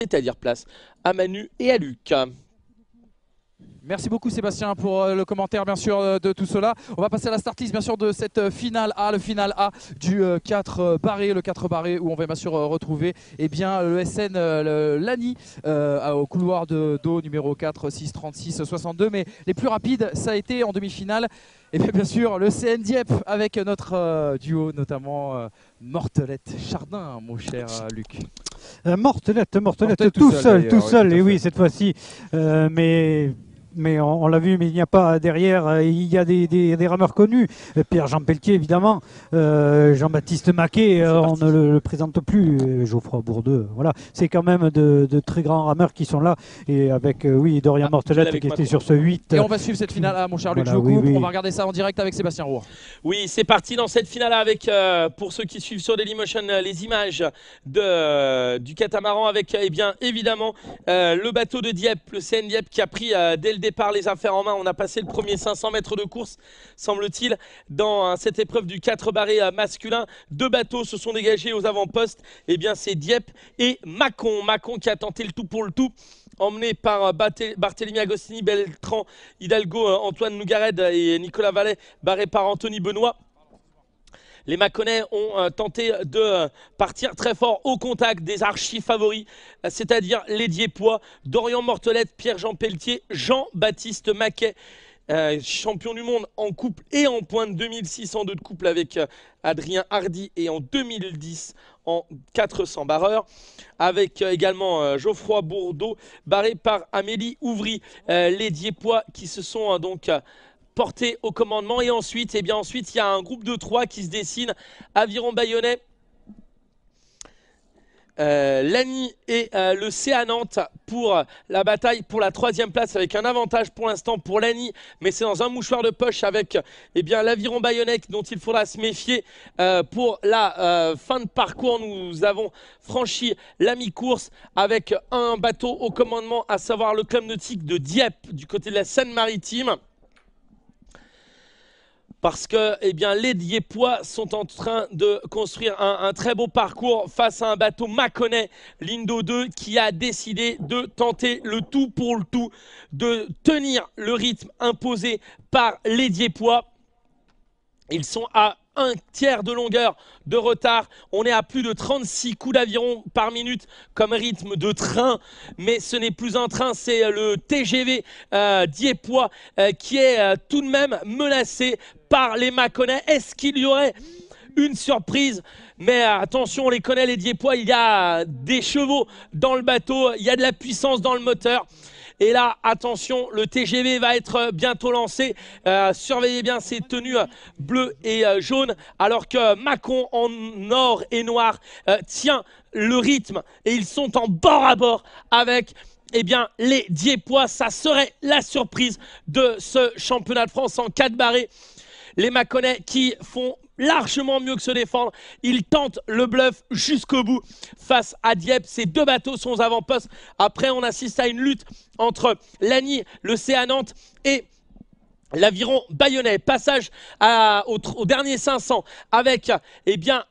c'est-à-dire place à Manu et à Luc. Merci beaucoup Sébastien pour le commentaire bien sûr de tout cela. On va passer à la start list bien sûr de cette finale A, le final A du 4 barré, le 4 barré où on va bien sûr retrouver le SN Lani au couloir de dos numéro 4, 6, 36, 62. Mais les plus rapides ça a été en demi-finale. Et bien sûr le CN Dieppe avec notre duo notamment Mortelette Chardin, mon cher Luc. Mortelette tout seul, et oui cette fois-ci, mais on l'a vu, mais il n'y a pas derrière, il y a des rameurs connus. Pierre-Jean Pelletier, évidemment. Jean-Baptiste Maquet, on ne le présente plus. Geoffroy Bourdeux, voilà. C'est quand même de très grands rameurs qui sont là. Et avec, Dorian Mortelette qui était sur ce 8. Et on va suivre cette finale, mon cher Luc. Voilà, On va regarder ça en direct avec Sébastien Roux. Oui, c'est parti dans cette finale avec, pour ceux qui suivent sur Dailymotion, les images du catamaran avec, évidemment, le bateau de Dieppe, le CN Dieppe qui a pris dès le départ les affaires en main. On a passé le premier 500 mètres de course, semble-t-il, dans cette épreuve du 4 barré masculin. Deux bateaux se sont dégagés aux avant-postes. C'est Dieppe et Mâcon. Mâcon qui a tenté le tout pour le tout, emmené par Barthélemy Agostini, Beltran, Hidalgo, Antoine Nougared et Nicolas Vallet, barré par Anthony Benoît. Les Mâconnais ont tenté de partir très fort au contact des archi-favoris, c'est-à-dire les Dieppois, Dorian Mortelette, Pierre-Jean Pelletier, Jean-Baptiste Maquet, champion du monde en couple et en pointe, 2602 de couple avec Adrien Hardy et en 2010 en 400 barreurs, avec également Geoffroy Bourdeux, barré par Amélie Ouvry. Les Dieppois qui se sont porté au commandement. Et ensuite, il y a un groupe de 3 qui se dessine. Aviron Bayonnais, Lani et le CA Nantes pour la bataille pour la 3e place, avec un avantage pour l'instant pour Lani, mais c'est dans un mouchoir de poche avec l'Aviron Bayonnais dont il faudra se méfier pour la fin de parcours. Nous avons franchi la mi-course avec un bateau au commandement, à savoir le club nautique de Dieppe du côté de la Seine-Maritime. Parce que les Dieppois sont en train de construire un très beau parcours face à un bateau Mâconnais, Lindo 2, qui a décidé de tenter le tout pour le tout, de tenir le rythme imposé par les Dieppois. Ils sont à un tiers de longueur de retard. On est à plus de 36 coups d'aviron par minute comme rythme de train. Mais ce n'est plus un train, c'est le TGV Dieppois qui est tout de même menacé par les Mâconnais. Est-ce qu'il y aurait une surprise? Mais attention, on les connaît les Dieppois, il y a des chevaux dans le bateau, il y a de la puissance dans le moteur. Et là, attention, le TGV va être bientôt lancé. Surveillez bien ces tenues bleues et jaunes, alors que Mâcon en or et noir tient le rythme. Et ils sont en bord à bord avec les Dieppois. Ça serait la surprise de ce championnat de France en 4 barrés. Les Mâconnais qui font largement mieux que se défendre. Ils tentent le bluff jusqu'au bout face à Dieppe. Ces deux bateaux sont aux avant-postes. Après, on assiste à une lutte entre Lani, le CA Nantes et l'Aviron Bayonnais. Passage au dernier 500 avec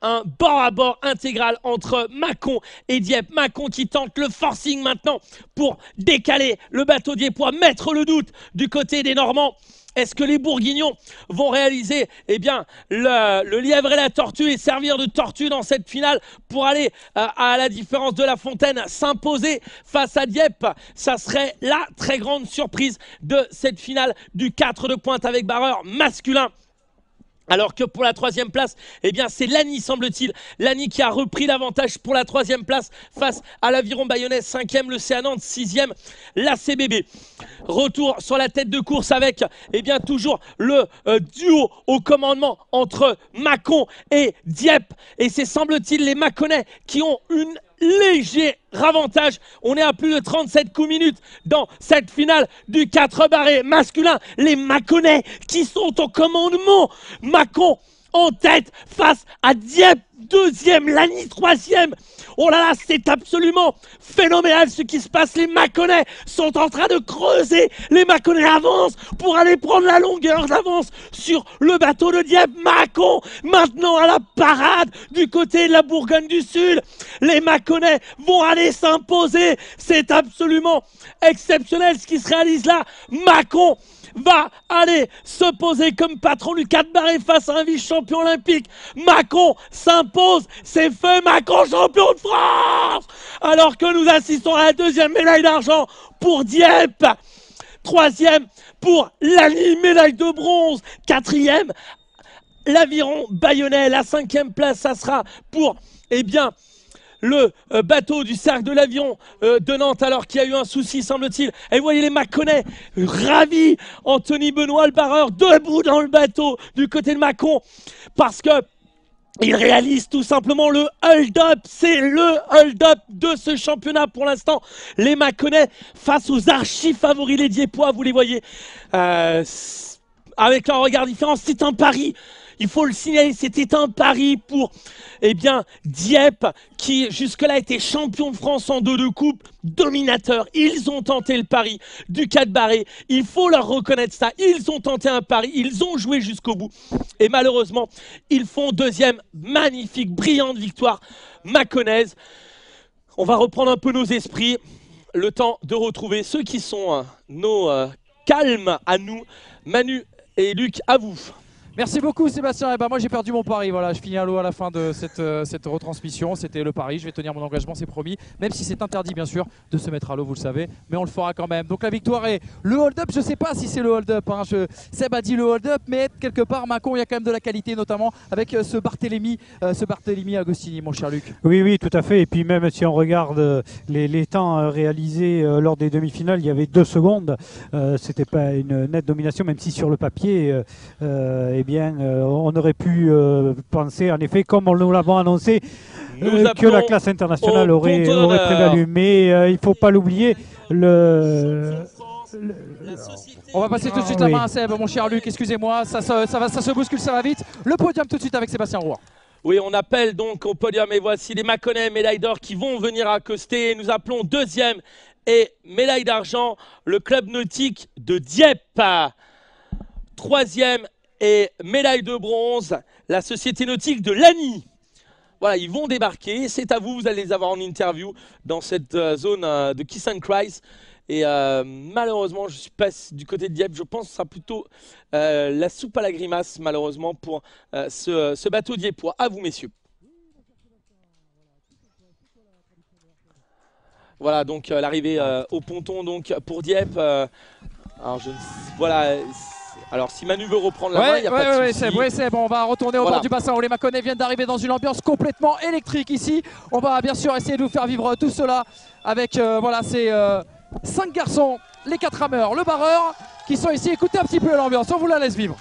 un bord à bord intégral entre Mâcon et Dieppe. Mâcon qui tente le forcing maintenant pour décaler le bateau dieppois, mettre le doute du côté des Normands. Est-ce que les Bourguignons vont réaliser le lièvre et la tortue et servir de tortue dans cette finale pour aller, à la différence de La Fontaine, s'imposer face à Dieppe? Ça serait la très grande surprise de cette finale du 4 de pointe avec barreur masculin. Alors que pour la 3e place, c'est Lani, semble-t-il. Lani qui a repris l'avantage pour la 3e place face à l'Aviron Bayonnais, 5e, le CA Nantes, 6e, la CBB. Retour sur la tête de course avec toujours le duo au commandement entre Mâcon et Dieppe. Et c'est, semble-t-il, les Mâconnais qui ont une léger avantage. On est à plus de 37 coups minutes dans cette finale du 4 barré masculin. Les Mâconnais qui sont au commandement. Mâcon en tête face à Dieppe, 2e, Lani 3e. Oh là là, c'est absolument phénoménal ce qui se passe. Les Mâconnais sont en train de creuser. Les Mâconnais avancent pour aller prendre la longueur d'avance sur le bateau de Dieppe. Mâcon maintenant à la parade du côté de la Bourgogne du Sud. Les Mâconnais vont aller s'imposer. C'est absolument exceptionnel ce qui se réalise là. Mâcon va aller se poser comme patron du 4 barré face à un vice-champion olympique. Mâcon s'impose, c'est fait, Mâcon champion de France. Alors que nous assistons à la deuxième médaille d'argent pour Dieppe. Troisième pour Lagny, médaille de bronze. Quatrième, l'Aviron Bayonnais. La cinquième place, ça sera pour, eh bien, le bateau du cercle de l'Aviron de Nantes, alors qu'il y a eu un souci, semble-t-il. Et vous voyez les Mâconnais ravis. Anthony Benoît, le barreur, debout dans le bateau du côté de Mâcon, parce que il réalise tout simplement le hold-up. C'est le hold-up de ce championnat pour l'instant. Les Mâconnais face aux archi-favoris, les Dieppois, vous les voyez, avec un regard différent. C'est un pari. Il faut le signaler, c'était un pari pour, eh bien, Dieppe, qui jusque-là était champion de France en 2 de coupe, dominateur. Ils ont tenté le pari du 4 barré. Il faut leur reconnaître ça. Ils ont tenté un pari, ils ont joué jusqu'au bout. Et malheureusement, ils font deuxième magnifique, brillante victoire mâconnaise. On va reprendre un peu nos esprits. Le temps de retrouver ceux qui sont nos calmes à nous. Manu et Luc, à vous. Merci beaucoup Sébastien. Et ben moi j'ai perdu mon pari, voilà, je finis à l'eau à la fin de cette retransmission. C'était le pari, je vais tenir mon engagement, c'est promis. Même si c'est interdit bien sûr de se mettre à l'eau, vous le savez, mais on le fera quand même. Donc la victoire est le hold-up, je sais pas si c'est le hold-up, hein. Seb a dit le hold-up, mais quelque part Mâcon, il y a quand même de la qualité, notamment avec ce Barthélemy Agostini, mon cher Luc. Oui, oui, tout à fait. Et puis même si on regarde les temps réalisés lors des demi-finales, il y avait 2 secondes. C'était pas une nette domination, même si sur le papier, eh bien, on aurait pu penser, en effet, comme nous l'avons annoncé, que la classe internationale aurait prévalu. Mais il ne faut pas l'oublier, on va passer tout de suite la main à Seb, mon cher Luc, excusez-moi, ça se bouscule, ça va vite. Le podium tout de suite avec Sébastien Roy. Oui, on appelle donc au podium et voici les Mâconnais médaille d'or qui vont venir accoster. Nous appelons deuxième et médaille d'argent le club nautique de Dieppe. Troisième et médaille de bronze, la société nautique de Lagny. Voilà, ils vont débarquer. C'est à vous, vous allez les avoir en interview dans cette zone de Kiss and Cries. Et malheureusement, je suis pas du côté de Dieppe. Je pense que ce sera plutôt la soupe à la grimace, malheureusement, pour ce bateau dieppois. À vous, messieurs. Voilà, donc l'arrivée au ponton donc, pour Dieppe. Alors, voilà. Alors si Manu veut reprendre la main, il n'y a pas de souci. C'est bon, on va retourner au bord du bassin où les Mâconnais viennent d'arriver dans une ambiance complètement électrique ici. On va bien sûr essayer de vous faire vivre tout cela avec voilà, ces 5 garçons, les 4 rameurs, le barreur qui sont ici. Écoutez un petit peu l'ambiance, on vous la laisse vivre.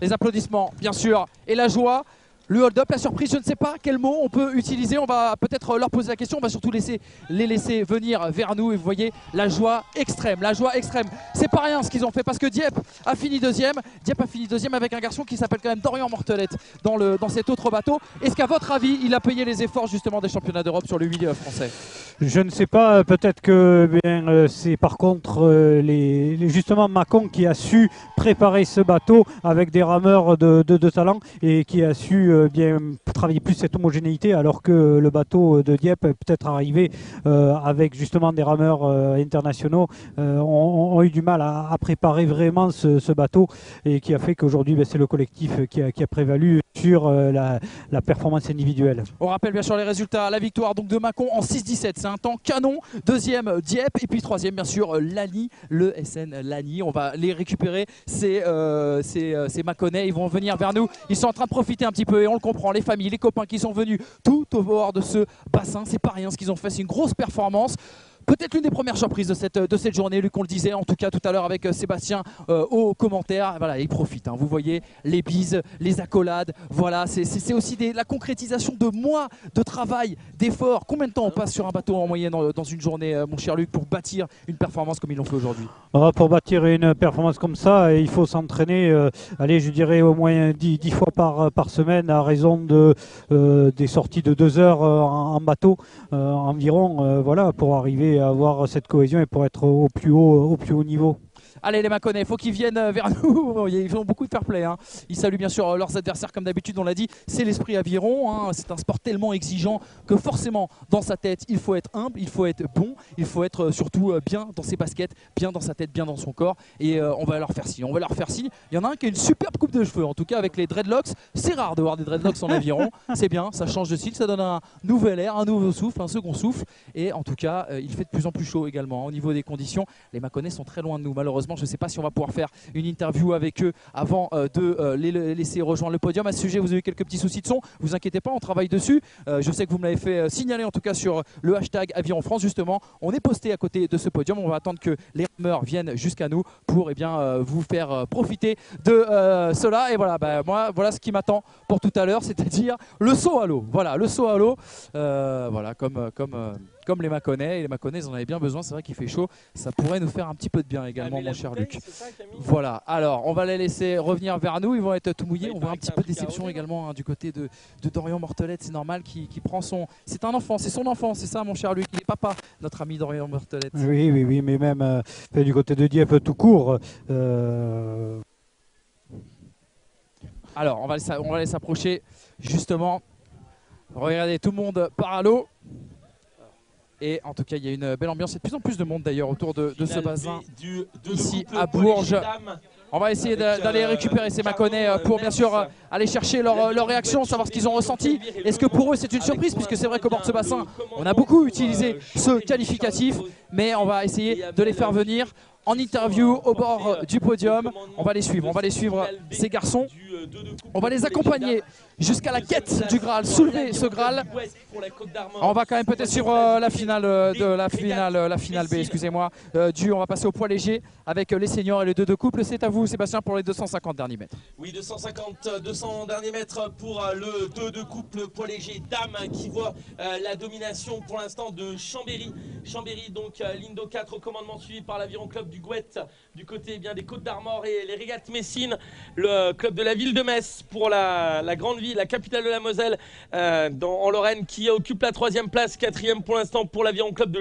Les applaudissements bien sûr et la joie. Le hold-up, la surprise, je ne sais pas quel mot on peut utiliser. On va peut-être leur poser la question. On va surtout les laisser venir vers nous. Et vous voyez la joie extrême. La joie extrême. C'est pas rien ce qu'ils ont fait parce que Dieppe a fini deuxième. Dieppe a fini deuxième avec un garçon qui s'appelle quand même Dorian Mortelette dans cet autre bateau. Est-ce qu'à votre avis, il a payé les efforts justement des championnats d'Europe sur le 8 français? Je ne sais pas. Peut-être que c'est par contre justement Mâcon qui a su préparer ce bateau avec des rameurs de talent et qui a su bien travailler plus cette homogénéité, alors que le bateau de Dieppe est peut-être arrivé avec justement des rameurs internationaux ont eu du mal à préparer vraiment ce bateau, et qui a fait qu'aujourd'hui c'est le collectif qui a prévalu sur la performance individuelle. On rappelle bien sûr les résultats. La victoire donc de Mâcon en 6-17, c'est un temps canon. Deuxième Dieppe et puis troisième bien sûr Lagny, le SN Lagny. On va les récupérer, ces Mâconnais, ils vont venir vers nous. Ils sont en train de profiter un petit peu et on le comprend, les familles, les copains qui sont venus tout au bord de ce bassin, c'est pas rien ce qu'ils ont fait, c'est une grosse performance. Peut-être l'une des premières surprises de cette journée, Luc, on le disait en tout cas tout à l'heure avec Sébastien aux commentaires. Voilà, il profite, hein. Vous voyez les bises, les accolades, voilà, c'est aussi la concrétisation de mois de travail, d'efforts. Combien de temps on passe sur un bateau en moyenne dans une journée, mon cher Luc, pour bâtir une performance comme ils l'ont fait aujourd'hui? Pour bâtir une performance comme ça, il faut s'entraîner, allez, je dirais au moins 10 fois par semaine, à raison des sorties de 2 heures en bateau environ, voilà, pour arriver à avoir cette cohésion et pour être au plus haut niveau. Allez les Mâconnais, il faut qu'ils viennent vers nous, ils ont beaucoup de fair play, hein. Ils saluent bien sûr leurs adversaires comme d'habitude, on l'a dit, c'est l'esprit aviron, hein. C'est un sport tellement exigeant que forcément dans sa tête il faut être humble, il faut être bon, il faut être surtout bien dans ses baskets, bien dans sa tête, bien dans son corps, et on va leur faire signe, Il y en a un qui a une superbe coupe de cheveux, en tout cas avec les dreadlocks, c'est rare de voir des dreadlocks en aviron, c'est bien, ça change de style, ça donne un nouvel air, un nouveau souffle, un second souffle, et en tout cas il fait de plus en plus chaud également, hein. Au niveau des conditions, les Mâconnais sont très loin de nous malheureusement. Je ne sais pas si on va pouvoir faire une interview avec eux avant de les laisser rejoindre le podium. À ce sujet, vous avez eu quelques petits soucis de son. Vous inquiétez pas, on travaille dessus. Je sais que vous me l'avez fait signaler en tout cas sur le hashtag Aviron France. Justement, on est posté à côté de ce podium. On va attendre que les rameurs viennent jusqu'à nous pour vous faire profiter de cela. Et voilà, moi, voilà ce qui m'attend pour tout à l'heure, c'est-à-dire le saut à l'eau. Voilà, le saut à l'eau. Voilà, comme les Mâconnais, et les Mâconnais ils en avaient bien besoin, c'est vrai qu'il fait chaud, ça pourrait nous faire un petit peu de bien également, mon cher Luc. Voilà, alors on va les laisser revenir vers nous, ils vont être tout mouillés, on voit un petit peu de déception également, hein, du côté de Dorian Mortelette, c'est normal qui prend c'est un enfant, c'est son enfant, c'est ça mon cher Luc, il est papa, notre ami Dorian Mortelette. Oui, mais même du côté de Dieppe tout court. Alors on va les s'approcher justement, regardez tout le monde part à l'eau. Et en tout cas, il y a une belle ambiance. Il y a de plus en plus de monde d'ailleurs autour de ce bassin ici à Bourges. On va essayer d'aller récupérer ces Mâconnais pour bien sûr aller chercher leur réaction, savoir ce qu'ils ont ressenti. Est-ce que pour eux c'est une surprise, puisque c'est vrai qu'au bord de ce bassin, on a beaucoup utilisé ce qualificatif, mais on va essayer de les faire venir en interview au bord du podium. On va les suivre ces garçons. On va les accompagner jusqu'à la quête du Graal, soulever ce Graal. On va quand même peut-être sur la finale B, excusez-moi. On va passer au poids léger avec les seniors et les 2 couples. C'est à vous Sébastien pour les 250 derniers mètres. Oui, 200 derniers mètres pour le 2 couple poids léger dames qui voit la domination pour l'instant de Chambéry. Chambéry donc Lindo 4 au commandement, suivi par l'Aviron Club du Gouette du côté des Côtes d'Armor et les Régates Messines, le club de la ville de Metz pour la grande ville, la capitale de la Moselle en Lorraine qui occupe la 3e place, 4e pour l'instant pour l'Aviron Club de